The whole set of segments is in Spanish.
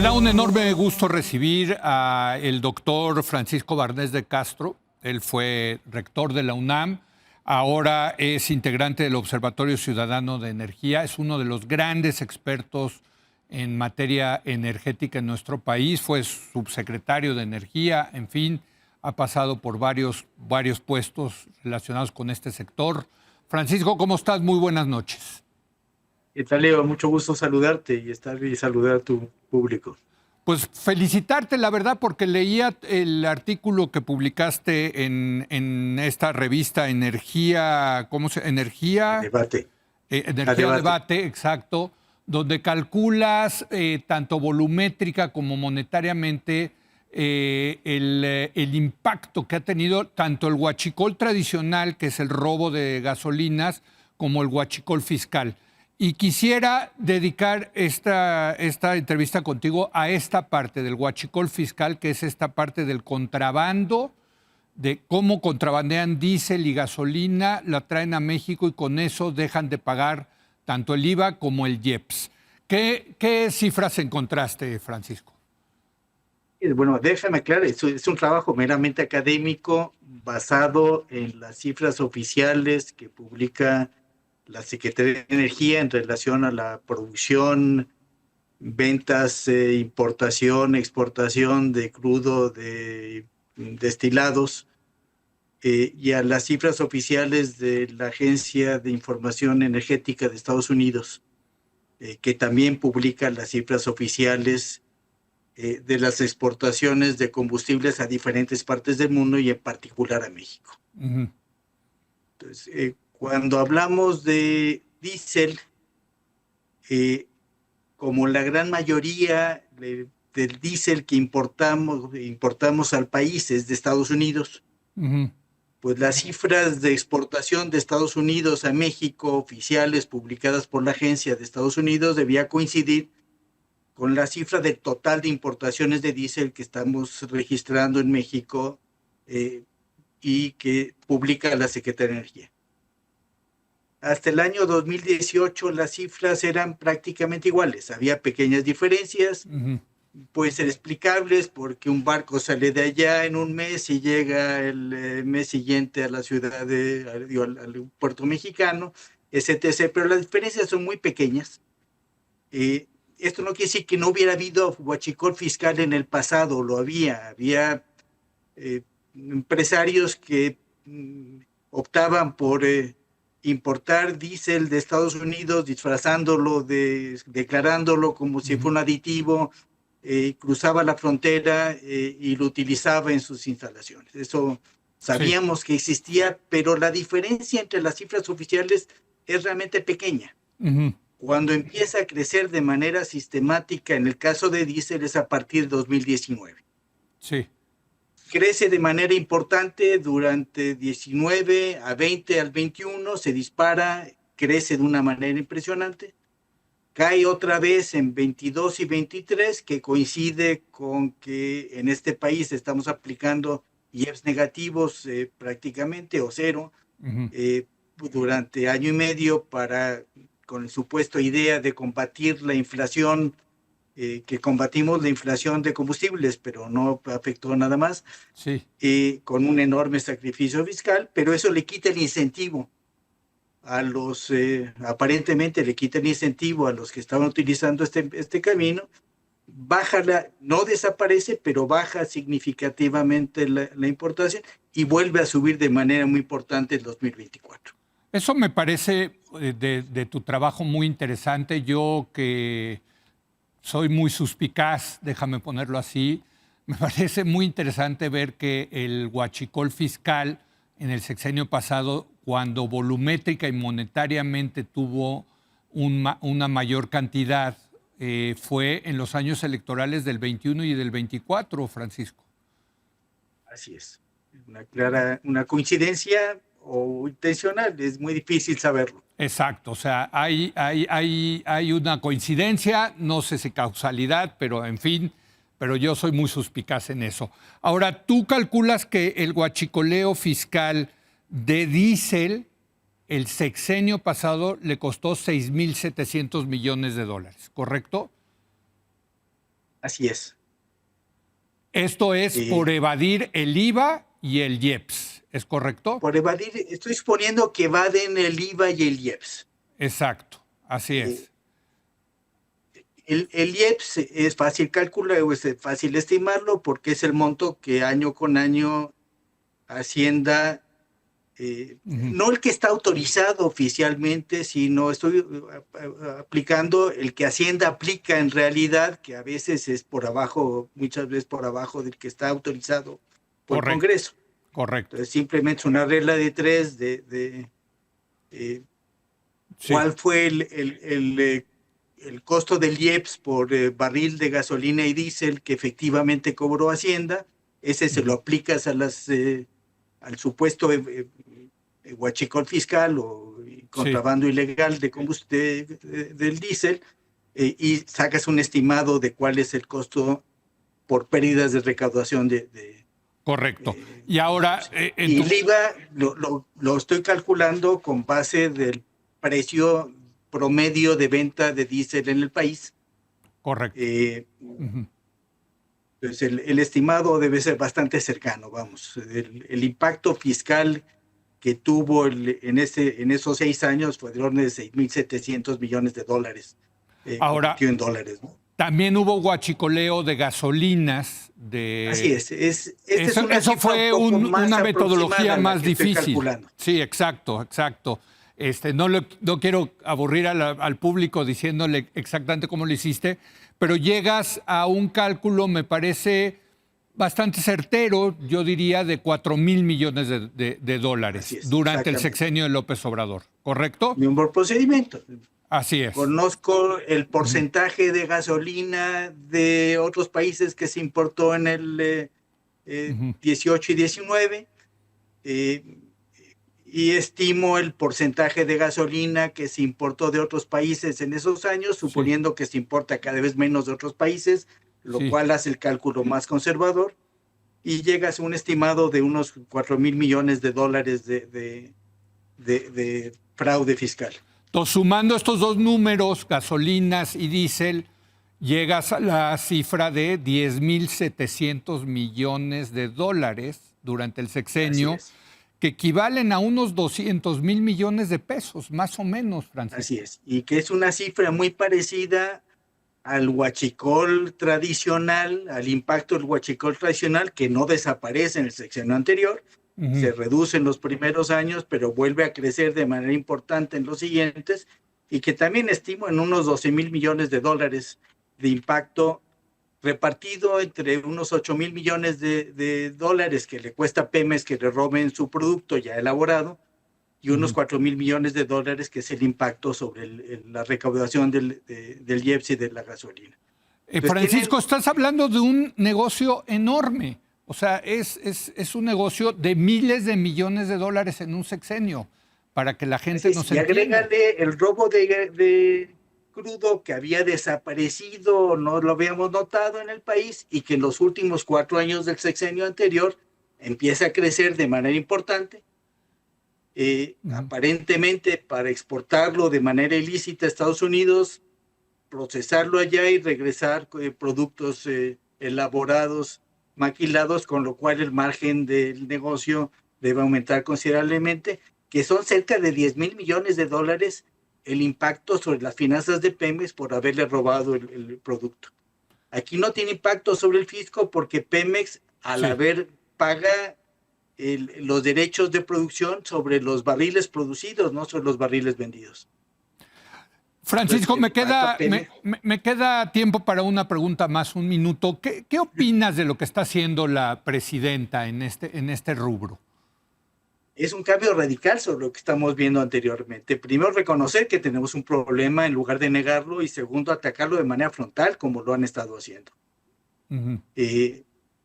da un enorme gusto recibir al doctor Francisco Barnés de Castro. Él fue rector de la UNAM, ahora es integrante del Observatorio Ciudadano de Energía, es uno de los grandes expertos en materia energética en nuestro país, fue subsecretario de Energía, en fin, ha pasado por varios puestos relacionados con este sector. Francisco, ¿cómo estás? Muy buenas noches. ¿Qué tal, Leo? Mucho gusto saludarte y saludar a tu público. Pues felicitarte, la verdad, porque leía el artículo que publicaste en esta revista Energía, ¿cómo se? A debate. A Energía debate. Debate, exacto, donde calculas tanto volumétrica como monetariamente el impacto que ha tenido tanto el huachicol tradicional, que es el robo de gasolinas, como el huachicol fiscal. Y quisiera dedicar esta entrevista contigo a esta parte del huachicol fiscal, que es esta parte del contrabando, de cómo contrabandean diésel y gasolina, la traen a México y con eso dejan de pagar tanto el IVA como el IEPS. ¿Qué cifras encontraste, Francisco? Bueno, déjame aclarar, es un trabajo meramente académico basado en las cifras oficiales que publica la Secretaría de Energía en relación a la producción, ventas, importación, exportación de crudo, de destilados, y a las cifras oficiales de la Agencia de Información Energética de Estados Unidos, que también publica las cifras oficiales de las exportaciones de combustibles a diferentes partes del mundo y en particular a México. Uh-huh. Entonces, cuando hablamos de diésel, como la gran mayoría del diésel que importamos al país es de Estados Unidos, Uh-huh. pues las cifras de exportación de Estados Unidos a México, oficiales publicadas por la agencia de Estados Unidos, debía coincidir con la cifra del total de importaciones de diésel que estamos registrando en México y que publica la Secretaría de Energía. Hasta el año 2018 las cifras eran prácticamente iguales, había pequeñas diferencias, Uh-huh. pueden ser explicables porque un barco sale de allá en un mes y llega el mes siguiente a la ciudad al puerto mexicano, etc. Pero las diferencias son muy pequeñas. Esto no quiere decir que no hubiera habido huachicol fiscal en el pasado, lo había empresarios que optaban por importar diésel de Estados Unidos, disfrazándolo, declarándolo como si fuera un aditivo, cruzaba la frontera y lo utilizaba en sus instalaciones. Eso sabíamos que existía, pero la diferencia entre las cifras oficiales es realmente pequeña. Uh-huh. Cuando empieza a crecer de manera sistemática, en el caso de diésel, es a partir de 2019. Sí. Crece de manera importante durante 19 a 20 al 21, se dispara, crece de una manera impresionante. Cae otra vez en 22 y 23, que coincide con que en este país estamos aplicando IEPS negativos prácticamente o cero Uh-huh. durante año y medio con el supuesto idea de combatir la inflación, que combatimos la inflación de combustibles, pero no afectó nada más, Sí. con un enorme sacrificio fiscal, pero eso le quita el incentivo aparentemente le quita el incentivo a los que estaban utilizando este camino, no desaparece, pero baja significativamente la importación y vuelve a subir de manera muy importante en 2024. Eso me parece de tu trabajo muy interesante. Yo que soy muy suspicaz, déjame ponerlo así, me parece muy interesante ver que el huachicol fiscal en el sexenio pasado, cuando volumétrica y monetariamente tuvo una mayor cantidad, fue en los años electorales del 21 y del 24, Francisco. Así es. Una coincidencia o intencional, es muy difícil saberlo. Exacto, o sea, hay una coincidencia, no sé si causalidad, pero en fin, pero yo soy muy suspicaz en eso. Ahora, tú calculas que el huachicoleo fiscal de diésel el sexenio pasado le costó 6.700 millones de dólares, ¿correcto? Así es. Esto es por evadir el IVA y el IEPS, ¿es correcto? Por evadir, estoy suponiendo que evaden el IVA y el IEPS. Exacto, así es. El IEPS es fácil calcular, o es fácil estimarlo, porque es el monto que año con año Hacienda, no el que está autorizado oficialmente, sino estoy aplicando el que Hacienda aplica en realidad, que a veces es por abajo, muchas veces por abajo del que está autorizado por el Congreso. Correcto. Entonces, simplemente es una regla de tres sí. ¿Cuál fue el costo del IEPS por barril de gasolina y diésel que efectivamente cobró Hacienda? Ese se lo aplicas a al supuesto huachicol fiscal o contrabando ilegal de combustible del diésel, y sacas un estimado de cuál es el costo por pérdidas de recaudación Correcto. Y ahora... y el IVA lo estoy calculando con base del precio promedio de venta de diésel en el país. Correcto. Pues el estimado debe ser bastante cercano, vamos. El impacto fiscal que tuvo en esos 6 años fue de orden de $6,700 millones. Ahora, en dólares, ¿no? También hubo huachicoleo de gasolinas. Así es. Eso fue una metodología más difícil. Sí, exacto. No quiero aburrir al público diciéndole exactamente cómo lo hiciste, pero llegas a un cálculo, me parece bastante certero, yo diría, de 4,000 millones de dólares durante el sexenio de López Obrador, ¿correcto? Por procedimiento. Así es. Conozco el porcentaje de gasolina de otros países que se importó en el 18 y 19, y estimo el porcentaje de gasolina que se importó de otros países en esos años, suponiendo que se importa cada vez menos de otros países, lo cual hace el cálculo más conservador, y llegas a un estimado de unos 4,000 millones de dólares de fraude fiscal. Entonces, sumando estos dos números, gasolinas y diésel, llegas a la cifra de 10,700 millones de dólares durante el sexenio, que equivalen a unos 200,000 millones de pesos, más o menos, Francisco. Así es, y que es una cifra muy parecida al huachicol tradicional, al impacto del huachicol tradicional, que no desaparece en el sexenio anterior, se reduce en los primeros años, pero vuelve a crecer de manera importante en los siguientes, y que también estimo en unos 12,000 millones de dólares de impacto, repartido entre unos 8,000 millones de dólares que le cuesta a Pemex que le roben su producto ya elaborado, y unos 4,000 millones de dólares que es el impacto sobre la recaudación del IEPS y de la gasolina. Francisco, estás hablando de un negocio enorme. O sea, es un negocio de miles de millones de dólares en un sexenio, para que la gente nos entienda. Y agrégale el robo de crudo que había desaparecido, no lo habíamos notado en el país, y que en los últimos 4 años del sexenio anterior empieza a crecer de manera importante, aparentemente para exportarlo de manera ilícita a Estados Unidos, procesarlo allá y regresar productos elaborados, maquilados, con lo cual el margen del negocio debe aumentar considerablemente, que son cerca de 10,000 millones de dólares el impacto sobre las finanzas de Pemex por haberle robado el producto. Aquí no tiene impacto sobre el fisco porque Pemex, al haber paga los derechos de producción sobre los barriles producidos, no sobre los barriles vendidos. Francisco, me queda tiempo para una pregunta más, un minuto. ¿Qué opinas de lo que está haciendo la presidenta en este rubro? Es un cambio radical sobre lo que estamos viendo anteriormente. Primero, reconocer que tenemos un problema en lugar de negarlo, y segundo, atacarlo de manera frontal como lo han estado haciendo.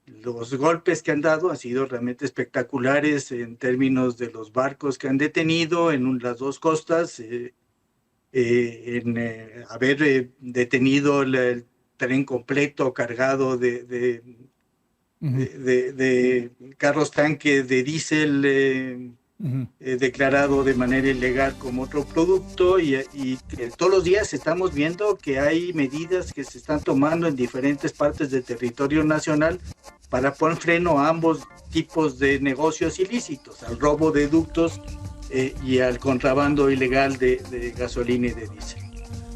Los golpes que han dado han sido realmente espectaculares en términos de los barcos que han detenido en las dos costas, en haber detenido el tren completo cargado de carros tanque de diésel declarado de manera ilegal como otro producto y todos los días estamos viendo que hay medidas que se están tomando en diferentes partes del territorio nacional para poner freno a ambos tipos de negocios ilícitos, al robo de ductos y al contrabando ilegal de gasolina y de diésel.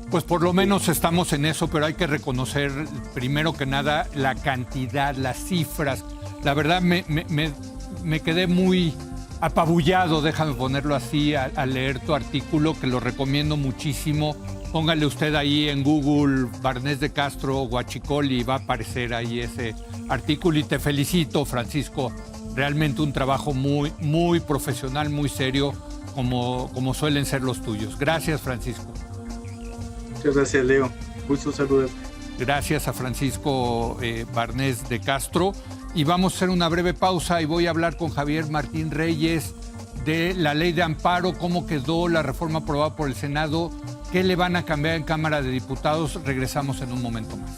Pues por lo menos estamos en eso, pero hay que reconocer primero que nada la cantidad, las cifras. La verdad me quedé muy apabullado, déjame ponerlo así, al leer tu artículo, que lo recomiendo muchísimo. Póngale usted ahí en Google Barnés de Castro, Huachicol, y va a aparecer ahí ese artículo. Y te felicito, Francisco. Realmente un trabajo muy, muy profesional, muy serio, como suelen ser los tuyos. Gracias, Francisco. Muchas gracias, Leo. Gusto saludarte. Gracias a Francisco Barnés de Castro. Y vamos a hacer una breve pausa y voy a hablar con Javier Martín Reyes de la ley de amparo, cómo quedó la reforma aprobada por el Senado, qué le van a cambiar en Cámara de Diputados. Regresamos en un momento más.